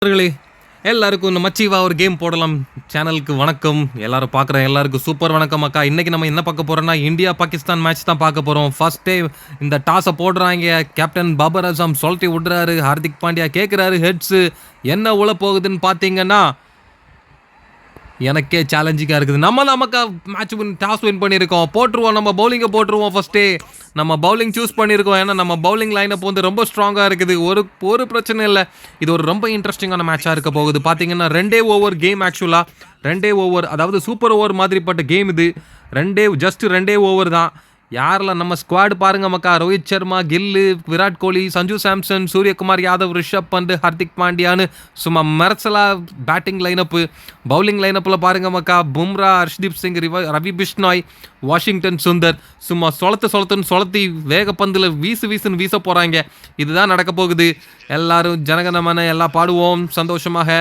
நண்பர்களே எல்லாருக்கும் நம்ம மச்சிவா ஒரு கேம் போடலாம் சேனலுக்கு வணக்கம். எல்லாரும் பார்க்குற எல்லாருக்கும் சூப்பர் வணக்கம் அக்கா. இன்றைக்கி நம்ம என்ன பார்க்க போகிறோம்னா இந்தியா பாகிஸ்தான் மேட்ச் தான் பார்க்க போகிறோம். ஃபர்ஸ்ட் டே இந்த டாஸை போடுறாங்க. கேப்டன் பாபர் அசாம் சொல்லிட்டு விட்றாரு. ஹார்திக் பாண்டியா கேட்குறாரு ஹெட்ஸு என்ன உள்ள போகுதுன்னு பார்த்தீங்கன்னா எனக்கே சேலஞ்சிங்காக இருக்குது. நமக்கு மேட்ச் டாஸ் வின் பண்ணியிருக்கோம். போட்டுருவோம், நம்ம பவுலிங்கை போட்டுருவோம். ஃபஸ்ட்டே நம்ம பவுலிங் சூஸ் பண்ணியிருக்கோம். ஏன்னா நம்ம பவுலிங் லைனப் வந்து ரொம்ப ஸ்ட்ராங்காக இருக்குது. ஒரு பிரச்சனை இல்லை. இது ஒரு ரொம்ப இன்ட்ரெஸ்டிங்கான மேட்சாக இருக்க போகுது. பார்த்தீங்கன்னா 2 ஓவர் கேம். ஆக்சுவலாக 2 ஓவர், அதாவது சூப்பர் ஓவர் மாதிரிப்பட்ட கேம் இது. 2 ஓவர் தான். யாரில் நம்ம ஸ்குவாட் பாருங்க மக்கா. ரோஹித் சர்மா, கில்லு, விராட் கோலி, சஞ்சு சாம்சன், சூரியகுமார் யாதவ், ரிஷப் பண்ட், ஹர்திக் பாண்டியான்னு சும்மா மெர்சலா பேட்டிங் லைனப்பு. பவுலிங் லைனப்பில் பாருங்க மக்கா. பும்ரா, ஹர்ஷ்தீப் சிங், ரவி பிஷ்னாய், வாஷிங்டன் சுந்தர். சும்மா சொலத்தி வேகப்பந்தில் வீசுன்னு வீச போகிறாங்க. இதுதான் நடக்க போகுது. எல்லாரும் ஜனகணமன எல்லாம் பாடுவோம் சந்தோஷமாக.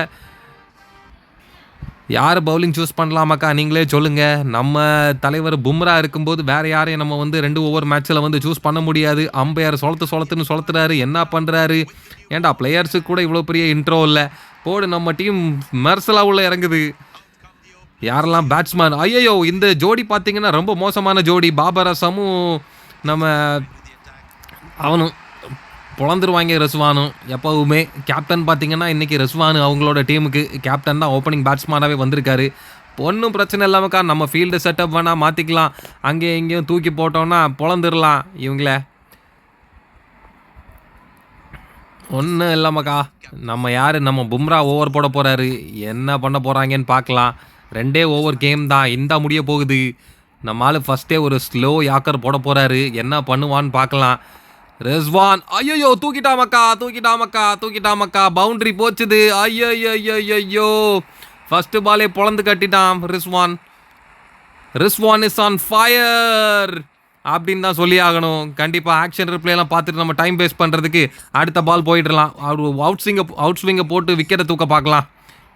யார் பவுலிங் சூஸ் பண்ணலாமாக்கா நீங்களே சொல்லுங்கள். நம்ம தலைவர் பும்ரா இருக்கும்போது வேறு யாரையும் நம்ம வந்து 2 ஓவர் மேட்ச்சில் வந்து சூஸ் பண்ண முடியாது. அம்பையர் சொலத்துன்னு சொலத்துறாரு. என்ன பண்ணுறாரு? ஏன்டா பிளேயர்ஸுக்கு கூட இவ்வளோ பெரிய இன்ட்ரோ இல்லை. போடு, நம்ம டீம் மெர்சலா உள்ள இறங்குது. யாரெல்லாம் பேட்ஸ்மேன்? ஐயோ, இந்த ஜோடி பார்த்தீங்கன்னா ரொம்ப மோசமான ஜோடி. பாபர் அசாமும் நம்ம அவனும் பொழந்துருவாங்க. ரிஸ்வானும் எப்போவுமே கேப்டன் பார்த்தீங்கன்னா இன்றைக்கி ரிஸ்வானு அவங்களோட டீமுக்கு கேப்டன் தான். ஓப்பனிங் பேட்ஸ்மேனாகவே வந்திருக்காரு. ஒன்றும் பிரச்சனை இல்லாமக்கா. நம்ம ஃபீல்டு செட்டப் வேணால் மாற்றிக்கலாம். அங்கேயும் இங்கேயும் தூக்கி போட்டோன்னா பொழந்துடலாம் இவங்கள. ஒன்றும் இல்லாமக்கா. நம்ம பும்ரா ஓவர் போட போகிறாரு. என்ன பண்ண போகிறாங்கன்னு பார்க்கலாம். 2 ஓவர் கேம் தான். இந்த முடிய போகுது. நம்மளால் ஃபஸ்ட்டே ஒரு ஸ்லோ யாக்கர் போட போகிறாரு. என்ன பண்ணுவான்னு பார்க்கலாம். ரிஸ்வான் ஐயோ தூக்கிட்டாமக்கா. பவுண்டரி போச்சுது. ஐயோ ஃபர்ஸ்ட் பாலே பொழந்து கட்டிட்டான் ரிஸ்வான் இஸ் ஆன் ஃபயர் அப்படின்னு தான் சொல்லி ஆகணும். கண்டிப்பாக ஆக்ஷன் ரிப்ளேலாம் பார்த்துட்டு நம்ம டைம் வேஸ்ட் பண்ணுறதுக்கு அடுத்த பால் போயிடலாம். அவர் அவுட் ஸ்விங்கை போட்டு விக்கெட்டை தூக்க பார்க்கலாம்.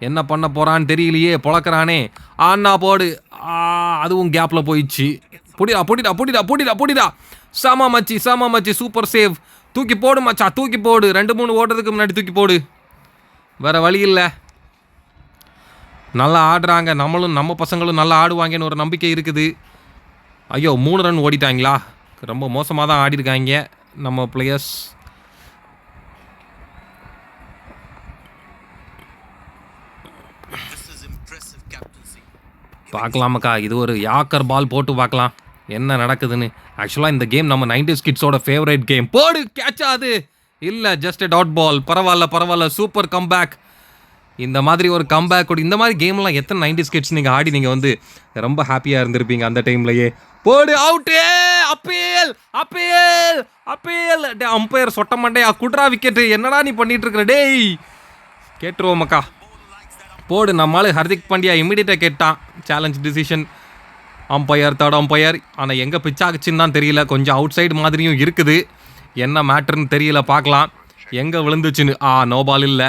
என்ன பண்ண போகிறான்னு தெரியலையே. பொழக்கிறானே. ஆனா போடு. அதுவும் கேப்பில் போயிடுச்சு. புடிடா. சாமா மச்சி சூப்பர் சேவ். தூக்கி போடு மச்சா, தூக்கி போடு. 2-3 ஓடுறதுக்கு முன்னாடி தூக்கி போடு. வேறு வழி இல்லை. நல்லா ஆடுறாங்க. நம்ம பசங்களும் நல்லா ஆடுவாங்கன்னு ஒரு நம்பிக்கை இருக்குது. ஐயோ 3 ரன் ஓடிட்டாங்களா? ரொம்ப மோசமாக தான் ஆடிருக்காங்க நம்ம பிளேயர்ஸ். பார்க்கலாமக்கா. இது ஒரு யாக்கர் பால் போட்டு பார்க்கலாம் என்ன நடக்குதுன்னு. ஆக்சுவலாக இந்த கேம் நம்ம 90s கிட்ஸோட ஃபேவரட் கேம். போடு, கேட்சா அது இல்லை, ஜஸ்ட் டாட் பால். பரவாயில்ல. Super comeback. இந்த மாதிரி ஒரு கம்பேக் கூட. இந்த மாதிரி கேம்லாம் எத்தனை 90s கிட்ஸ் நீங்கள் ஆடி நீங்கள் வந்து ரொம்ப ஹாப்பியாக இருந்திருப்பீங்க அந்த டைம்லையே. போடு, அவுட்டு. அப்பீல். அம்பையர் சொட்ட மண்டையா குட்ரா விக்கெட்டு. என்னடா நீ பண்ணிட்டு இருக்கிற டேய்? கேட்டுருவோமக்கா. போடு. நம்மளால ஹர்திக் பாண்டியா இமீடியட்டாக கேட்டான். Challenge decision. Third umpire. ஆனால் எங்கே பிச் ஆகுச்சுன்னு தான் தெரியல. கொஞ்சம் அவுட் சைடு மாதிரியும் இருக்குது. என்ன மேட்டர்னு தெரியல. பார்க்கலாம் எங்கே விழுந்துச்சுன்னு. நோ பால் இல்லை.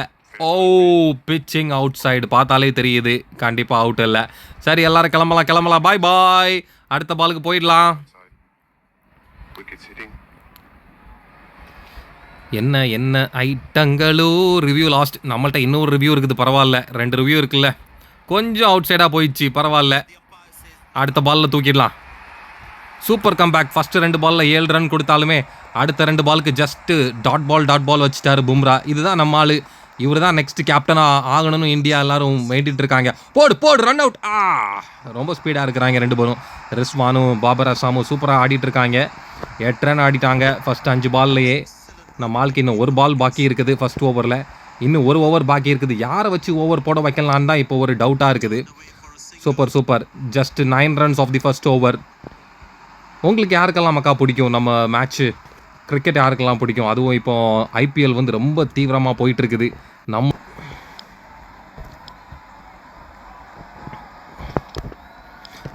Pitching out side. பார்த்தாலே தெரியுது. கண்டிப்பாக அவுட் இல்லை. சரி, எல்லாரும் கிளம்பலாம். பாய். அடுத்த பாலுக்கு போயிடலாம். என்ன ஐட்டங்களோ. Review last. நம்மள்ட்ட இன்னொரு ரிவ்யூ இருக்குது. பரவாயில்ல, 2 ரிவ்யூ இருக்குல்ல. கொஞ்சம் அவுட் சைடாக போயிடுச்சு. பரவாயில்ல, அடுத்த பாலில் தூக்கிடலாம். Super comeback. ஃபஸ்ட்டு 2 பாலில் 7 ரன் கொடுத்தாலுமே அடுத்த 2 பாலுக்கு ஜஸ்ட்டு டாட் பால் வச்சுட்டாரு பும்ரா. இதுதான் நம்ம ஆள். இவர் தான் நெக்ஸ்ட் கேப்டனாக ஆகணும்னு இந்தியா எல்லாரும் வேண்டிகிட்டு இருக்காங்க. போடு ரன் அவுட். ரொம்ப ஸ்பீடாக இருக்கிறாங்க 2 பேரும். ரிஸ்வானும் பாபர் அசாமும் சூப்பராக ஆடிட்டு இருக்காங்க. 8 ரன் ஆடிட்டாங்க ஃபஸ்ட் 5 பால்லையே. நம்ம ஆளுக்கு இன்னும் 1 பால் பாக்கி இருக்குது ஃபஸ்ட் ஓவரில். இன்னும் 1 ஓவர் பாக்கி இருக்குது. யாரை வச்சு ஓவர் போட வைக்கலான்னு தான் இப்போ ஒரு டவுட்டாக இருக்குது. Super. Just 9 runs of the first over. உங்களுக்கு யாருக்கெல்லாம் மக்கா பிடிக்கும் நம்ம மேட்ச்சு? கிரிக்கெட் யாருக்கெல்லாம் பிடிக்கும்? அதுவும் இப்போ ஐபிஎல் வந்து ரொம்ப தீவிரமாக போயிட்டுருக்குது.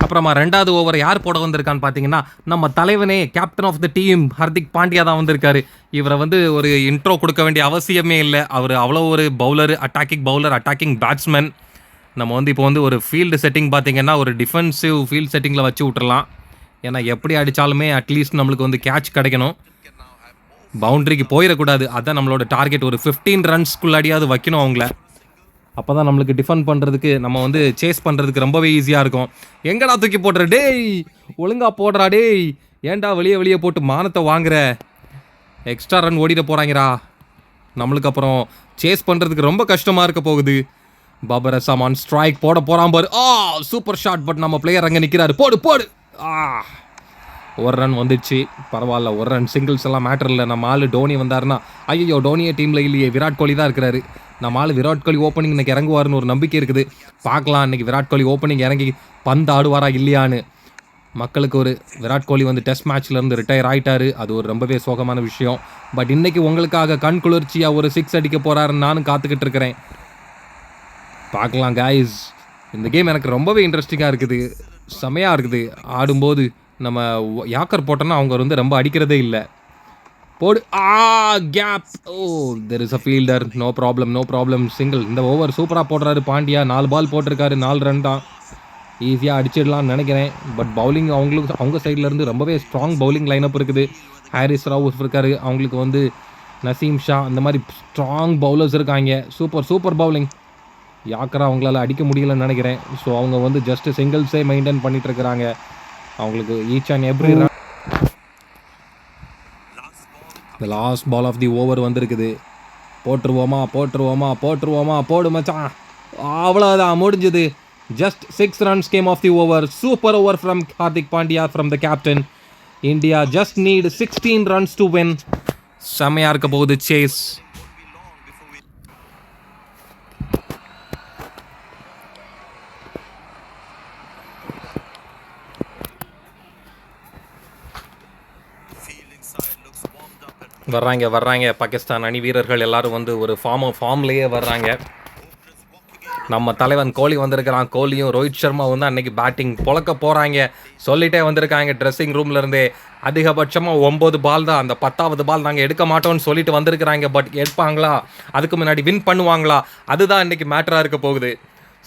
அப்புறமா 2வது ஓவர் யார் போட வந்திருக்கான்னு பார்த்தீங்கன்னா நம்ம தலைவனே, captain of the team Hardik Pandya தான் வந்திருக்காரு. இவரை வந்து ஒரு இன்ட்ரோ கொடுக்க வேண்டிய அவசியமே இல்லை. அவர் அவ்வளோ ஒரு பவுலர், அட்டாக்கிங் பேட்ஸ்மேன். நம்ம வந்து இப்போ வந்து ஒரு ஃபீல்டு செட்டிங் பார்த்தீங்கன்னா ஒரு டிஃபென்சிவ் ஃபீல்டு செட்டிங்கில் வச்சு விட்டுறலாம். ஏன்னா எப்படி அடித்தாலுமே அட்லீஸ்ட் நம்மளுக்கு வந்து கேட்ச் கிடைக்கணும். பவுண்டரிக்கு போயிடக்கூடாது. அதுதான் நம்மளோட டார்கெட். ஒரு 15 ரன்ஸ்குள்ளாடியாவது வைக்கணும் அவங்கள. அப்போ தான் நம்மளுக்கு டிஃபெண்ட் பண்ணுறதுக்கு நம்ம வந்து சேஸ் பண்ணுறதுக்கு ரொம்பவே ஈஸியாக இருக்கும். எங்கடா தூக்கி போடுற டேய், ஒழுங்காக போடுறா டேய், ஏன்டா வெளியே போட்டு மானத்தை வாங்குற, எக்ஸ்ட்ரா ரன் ஓடிட போகிறாங்கடா. நம்மளுக்கு அப்புறம் சேஸ் பண்ணுறதுக்கு ரொம்ப கஷ்டமாக இருக்க போகுது. பாபர் அசாம் ஆன் ஸ்ட்ரைக் போட போகிறான் பாரு. Super shot. பட் நம்ம பிளேயர் அங்கே நிற்கிறாரு. போடு. ஒரு ரன் வந்துடுச்சு, பரவாயில்ல. ஒரு ரன் சிங்கிள்ஸ் எல்லாம் மேட்டர் இல்லை. நம்ம ஆள் டோனி வந்தாருன்னா, ஐயோ டோனியே டீமில் இல்லையே, விராட் கோலி தான் இருக்கிறாரு. நம்ம ஆள் விராட் கோலி ஓப்பனிங் இன்றைக்கி இறங்குவாருன்னு ஒரு நம்பிக்கை இருக்குது. பார்க்கலாம் இன்றைக்கி விராட் கோலி ஓப்பனிங் இறங்கி பந்து ஆடுவாரா இல்லையான்னு. மக்களுக்கு ஒரு விராட் கோலி வந்து டெஸ்ட் மேட்ச்லேருந்து ரிட்டையர் ஆகிட்டாரு. அது ஒரு ரொம்பவே சோகமான விஷயம். பட் இன்றைக்கி உங்களுக்காக கண் குளிர்ச்சியாக ஒரு 6 அடிக்க போகிறாருன்னு நானும் காத்துக்கிட்டு இருக்கிறேன். பார்க்கலாம் கைஸ். இந்த கேம் எனக்கு ரொம்பவே இன்ட்ரெஸ்டிங்காக இருக்குது, செமையாக இருக்குது. ஆடும்போது நம்ம யாக்கர் போட்டோன்னா அவங்க வந்து ரொம்ப அடிக்கிறதே இல்லை. போடு. Gap. There is a fielder. No problem. Single. இந்த ஓவர் சூப்பராக போடுறாரு பாண்டியா. 4 பால் போட்டிருக்காரு, 4 ரன் தான். ஈஸியாக அடிச்சிடலாம்னு நினைக்கிறேன். பட் பவுலிங் அவங்க சைட்லேருந்து ரொம்பவே ஸ்ட்ராங் பவுலிங் லைனப் இருக்குது. ஹாரிஸ் ராவ் இருக்காரு, அவங்களுக்கு வந்து நசீம் ஷா, அந்த மாதிரி ஸ்ட்ராங் பவுலர்ஸ் இருக்காங்க. Super bowling. யாக்கரா அவங்களால அடிக்க முடியலன்னு நினைக்கிறேன். ஸோ அவங்க வந்து ஜஸ்ட் சிங்கிள்ஸே மெயின்டைன் பண்ணிட்டு இருக்கிறாங்க. அவங்களுக்கு ஈச் அண்ட் எவ்ரி ரன். இந்த last ball of the over வந்திருக்குது. போட்டுருவோமா. போடு மச்சான். அவ்வளோதான், முடிஞ்சது. Just 6 runs came off the over. Super over from Hardik Pandya from the captain. India just need 16 runs to win. செமையா இருக்க போகுது சேஸ். வர்றாங்க பாகிஸ்தான் அணி வீரர்கள் எல்லாரும் வந்து ஒரு ஃபார்ம்லேயே வர்றாங்க. நம்ம தலைவன் கோலி வந்திருக்கிறான். கோலியும் ரோஹித் சர்மாவும் தான் அன்றைக்கி பேட்டிங் பொழக்க போகிறாங்க சொல்லிட்டே வந்திருக்காங்க. ட்ரெஸ்ஸிங் ரூம்லேருந்தே அதிகபட்சமாக 9 பால் தான், அந்த 10வது பால் நாங்கள் எடுக்க மாட்டோம்னு சொல்லிட்டு வந்திருக்கிறாங்க. பட் எடுப்பாங்களா, அதுக்கு முன்னாடி வின் பண்ணுவாங்களா, அதுதான் இன்றைக்கி மேட்டராக இருக்க போகுது.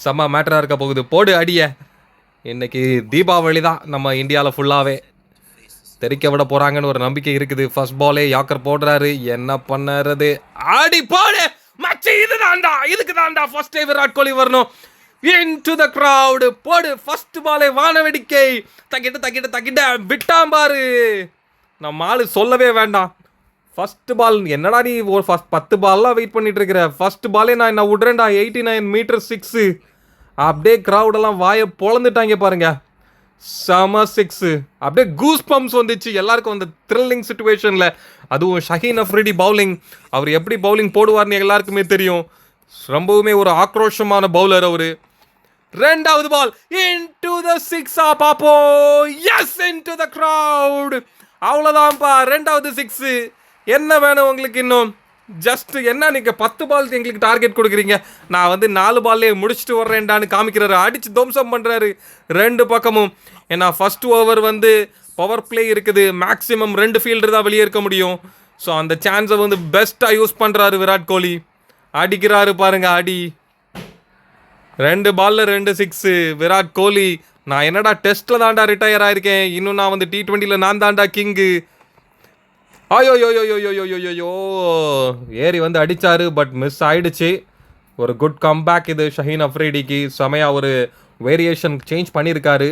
செம்ம மேட்டராக இருக்க போகுது. போடு அடிய. இன்றைக்கி தீபாவளி தான் நம்ம இந்தியாவில் ஃபுல்லாகவே. தெரிக்க விட போகிறாங்கன்னு ஒரு நம்பிக்கை இருக்குது. ஃபர்ஸ்ட் பாலே யாக்கர் போடுறாரு. என்ன பண்ணுறது, ஆடி போடு மச்சி. இதுக்கு தான்டா ஃபர்ஸ்ட் விராட் கோலி வரணும். into the crowd. போடு. ஃபர்ஸ்ட் பாலே வானவேடிக்கை. தக்கிட்ட விட்டாம்பாரு. நம்ம ஆளு சொல்லவே வேண்டாம். ஃபர்ஸ்ட் பால் என்னடா நீ ஒரு 10 பால்லாம் வெயிட் பண்ணிட்டு இருக்கிற, ஃபர்ஸ்ட் பாலே நான் என்ன விட்றேன்டா. 89 மீட்டர் 6. அப்படியே க்ரௌடெல்லாம் வாயை பொழந்துட்டாங்க பாருங்க. செம 6. அப்படியே கூஸ் பம்ப்ஸ் வந்துச்சு எல்லாருக்கும் அந்த த்ரில்லிங் சிச்சுவேஷனில். அதுவும் ஷஹீன் அஃப்ரிடி பவுலிங். அவர் எப்படி பவுலிங் போடுவார்னு எல்லாருக்குமே தெரியும். ரொம்பவுமே ஒரு ஆக்ரோஷமான பவுலர் அவர். 2வது பால் into the 6 பாப்போம். Yes, into the crowd. அவ்வளோதான்ப்பா, 2வது 6. என்ன வேணும் உங்களுக்கு இன்னும்? ஜஸ்ட் என்ன நீங்கள் 10 பால் எங்களுக்கு டார்கெட் கொடுக்குறீங்க, நான் வந்து 4 பால்லேயே முடிச்சுட்டு வர்றேன்டான்னு காமிக்கிறாரு. அடித்து துவம்சம் பண்ணுறாரு 2 பக்கமும். ஏன்னா ஃபர்ஸ்ட் ஓவர் வந்து பவர் பிளே இருக்குது. மேக்ஸிமம் 2 ஃபீல்டர் தான் வெளியே இருக்க முடியும். ஸோ அந்த சான்ஸை வந்து பெஸ்ட்டாக யூஸ் பண்ணுறாரு விராட் கோலி. அடிக்கிறாரு பாருங்க அடி. 2 பாலில் 2 6. விராட் கோலி, நான் என்னடா டெஸ்ட்டில் தான்டா ரிட்டையர் ஆயிருக்கேன், இன்னும் நான் வந்து T20 நான் தான்டா கிங்கு. ஐயோ ஏறி வந்து அடித்தார். பட் மிஸ் ஆயிடுச்சு. ஒரு குட் கம்பேக் இது ஷஹீன் அஃப்ரிடிக்கு. செமையாக ஒரு வேரியேஷன் சேஞ்ச் பண்ணியிருக்காரு.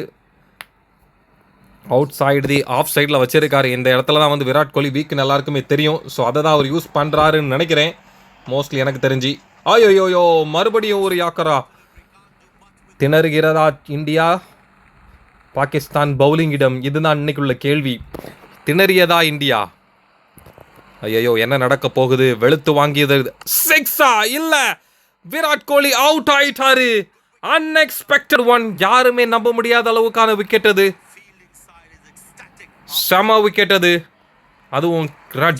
அவுட் சைடு தி ஆஃப் சைடில் வச்சிருக்காரு. இந்த இடத்துல தான் வந்து விராட் கோலி வீக்னு எல்லாருக்குமே தெரியும். ஸோ அதை தான் அவர் யூஸ் பண்ணுறாருன்னு நினைக்கிறேன் மோஸ்ட்லி எனக்கு தெரிஞ்சு. ஐயோயோயோ மறுபடியும் ஒரு யாக்கரா. திணறுகிறதா இந்தியா பாகிஸ்தான் பவுலிங்கிடம்? இதுதான் இன்னைக்குள்ள கேள்வி. திணறியதா இந்தியா? ஐயோ என்ன நடக்க போகுது? வெளுத்து வாங்கியது 6 இல்ல, விராட் கோலி அவுட் ஆயிட்டாரு. Unexpected one. யாருமே நம்ப முடியாத அளவுக்கான விக்கெட் அது. செம விக்கெட் அது. அதுவும்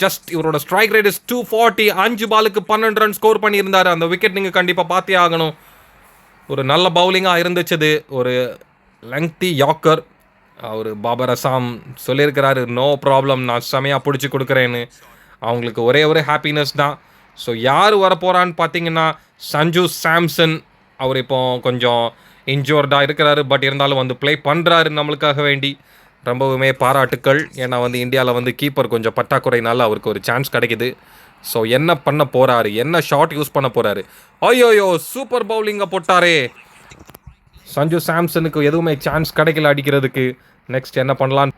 ஜஸ்ட் இவரோட ஸ்ட்ரைக் ரேட் இஸ் 240. 5 பாலுக்கு 12 ரன் ஸ்கோர் பண்ணியிருந்தாரு. அந்த விக்கெட் நீங்கள் கண்டிப்பாக பார்த்தே ஆகணும். ஒரு நல்ல பவுலிங்காக இருந்துச்சு. ஒரு லெங்தி யாக்கர். அவர் பாபர் அசாம் சொல்லியிருக்கிறாரு, நோ ப்ராப்ளம், நான் செமையாக பிடிச்சி கொடுக்குறேன்னு. அவங்களுக்கு ஒரே ஒரு ஹாப்பினஸ் தான். ஸோ யார் வரப்போகிறான்னு பார்த்தீங்கன்னா சஞ்சு சாம்சன். அவர் இப்போ கொஞ்சம் இன்ஜூர்டாக இருக்கிறாரு. பட் இருந்தாலும் வந்து ப்ளே பண்ணுறாரு நம்மளுக்காக வேண்டி. ரொம்பவுமே பாராட்டுக்கள். ஏன்னா வந்து இந்தியாவில் வந்து கீப்பர் கொஞ்சம் பற்றாக்குறைனால அவருக்கு ஒரு சான்ஸ் கிடைக்குது. ஸோ என்ன பண்ண போறாரு, என்ன ஷாட் யூஸ் பண்ண போறாரு. ஐயோயோ சூப்பர் பவுலிங்கை போட்டாரே. சஞ்சு சாம்சனுக்கு எதுவுமே சான்ஸ் கிடைக்கல அடிக்கிறதுக்கு. நெக்ஸ்ட் என்ன பண்ணலாம்.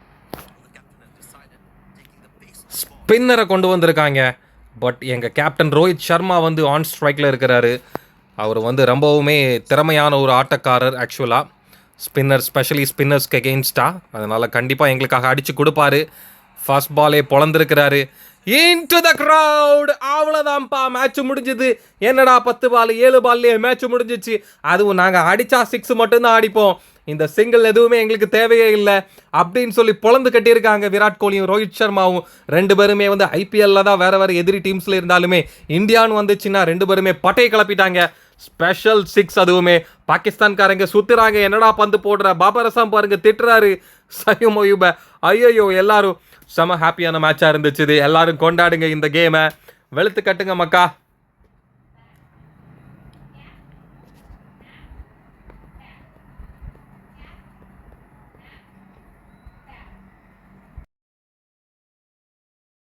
ஸ்பின்னரை கொண்டு வந்திருக்காங்க. பட் எங்கள் கேப்டன் ரோஹித் சர்மா வந்து ஆன் ஸ்ட்ரைக்கில் இருக்கிறாரு. அவர் வந்து ரொம்பவுமே திறமையான ஒரு ஆட்டக்காரர் ஆக்சுவலாக. ஸ்பின்னர் ஸ்பெஷலி ஸ்பின்னர்ஸ்க்கு எகெயின்ஸ்டாக. அதனால் கண்டிப்பாக எங்களுக்காக அடித்து கொடுப்பாரு. ஃபர்ஸ்ட் பாலே பொழந்திருக்கிறாரு. Into the crowd. அவ்வளோதான்ப்பா, மேட்ச் முடிஞ்சுது. என்னடா 10 பால் 7 பால்லையே மேட்ச் முடிஞ்சிச்சு. அதுவும் நாங்கள் அடித்தா 6 மட்டும்தான் அடிப்போம், இந்த சிங்கிள் எதுவுமே எங்களுக்கு தேவையே இல்லை அப்படின்னு சொல்லி பொழந்து கட்டியிருக்காங்க விராட் கோலியும் ரோஹித் சர்மாவும். 2 பேருமே வந்து ஐபிஎல்ல தான் வேற வேற எதிரி டீம்ஸில் இருந்தாலுமே இந்தியான்னு வந்துச்சுன்னா 2 பேருமே பட்டையை கிளப்பிட்டாங்க. ஸ்பெஷல் 6, அதுவுமே பாகிஸ்தான்காரங்க சுத்துறாங்க. என்னடா பந்து போடுற, பாபர் அசாம் பாருங்க திட்டுறாரு சயும் மொயூப. ஐயோ எல்லாரும் செம ஹாப்பியான மேட்சாக இருந்துச்சு. எல்லாரும் கொண்டாடுங்க இந்த கேமை, வெளுத்து கட்டுங்க மக்கா.